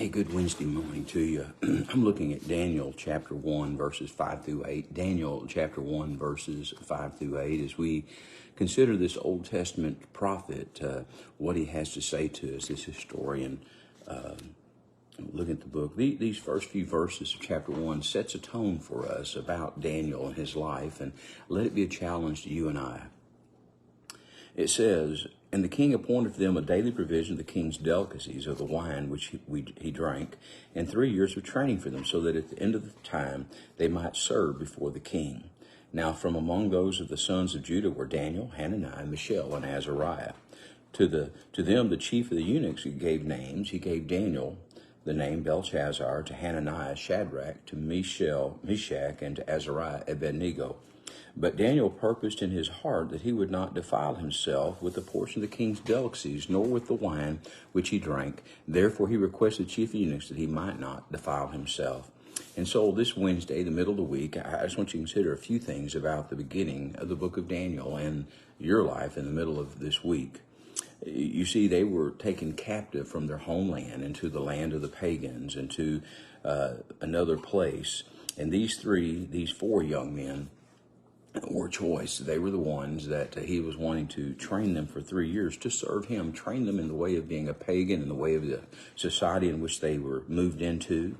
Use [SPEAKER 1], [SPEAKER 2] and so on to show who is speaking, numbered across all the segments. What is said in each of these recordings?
[SPEAKER 1] Hey, good Wednesday morning to you. I'm looking at Daniel chapter 1, verses 5 through 8. Daniel chapter 1, verses 5 through 8, as we consider this Old Testament prophet, what he has to say to us, this historian. Looking at the book, these first few verses of chapter 1 sets a tone for us about Daniel and his life, and let it be a challenge to you and I. It says, "And the king appointed for them a daily provision of the king's delicacies of the wine which he drank, and 3 years of training for them, so that at the end of the time they might serve before the king. Now from among those of the sons of Judah were Daniel, Hananiah, Mishael, and Azariah. To them the chief of the eunuchs he gave names. He gave Daniel the name Belshazzar, to Hananiah Shadrach, to Mishael Meshach, and to Azariah Abednego. But Daniel purposed in his heart that he would not defile himself with the portion of the king's delicacies, nor with the wine which he drank. Therefore he requested the chief eunuchs that he might not defile himself." And so this Wednesday, the middle of the week, I just want you to consider a few things about the beginning of the book of Daniel and your life in the middle of this week. You see, they were taken captive from their homeland into the land of the pagans, into another place. And these four young men were choice. They were the ones that he was wanting to train them for 3 years to serve him, train them in the way of being a pagan, in the way of the society in which they were moved into,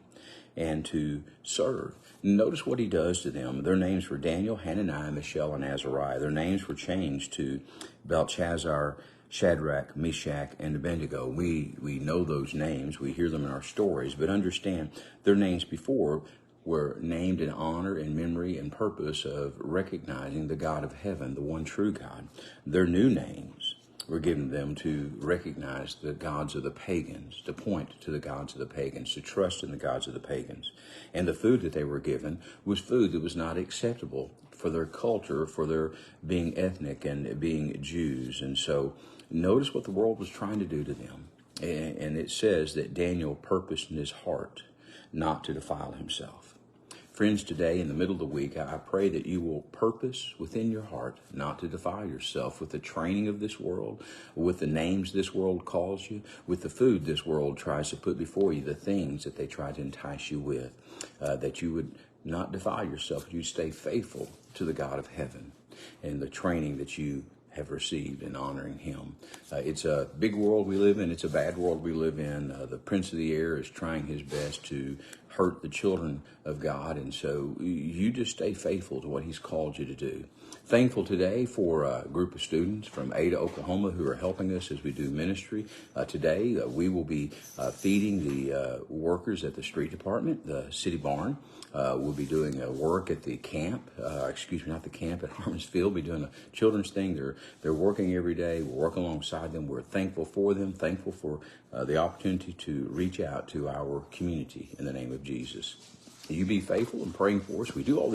[SPEAKER 1] and to serve. Notice what he does to them. Their names were Daniel, Hananiah, Mishael, and Azariah. Their names were changed to Belshazzar, Shadrach, Meshach, and Abednego. We know those names. We hear them in our stories, but understand their names before were named in honor and memory and purpose of recognizing the God of heaven, the one true God. Their new names were given them to recognize the gods of the pagans, to point to the gods of the pagans, to trust in the gods of the pagans. And the food that they were given was food that was not acceptable for their culture, for their being ethnic and being Jews. And so notice what the world was trying to do to them. And it says that Daniel purposed in his heart not to defile himself. Friends, today in the middle of the week, I pray that you will purpose within your heart not to defile yourself with the training of this world, with the names this world calls you, with the food this world tries to put before you, the things that they try to entice you with, that you would not defile yourself, but you stay faithful to the God of heaven and the training that you have received in honoring him. It's a big world we live in. It's a bad world we live in. The prince of the air is trying his best to hurt the children of God. And so you just stay faithful to what he's called you to do. Thankful today for a group of students from Ada, Oklahoma, who are helping us as we do ministry. Today, we will be feeding the workers at the street department, the city barn. We'll be doing work at the camp, not the camp at Harmons Field. We'll be doing a children's thing. They're working every day. We're working alongside them. We're thankful for them, thankful for the opportunity to reach out to our community in the name of Jesus. You be faithful and praying for us. We do all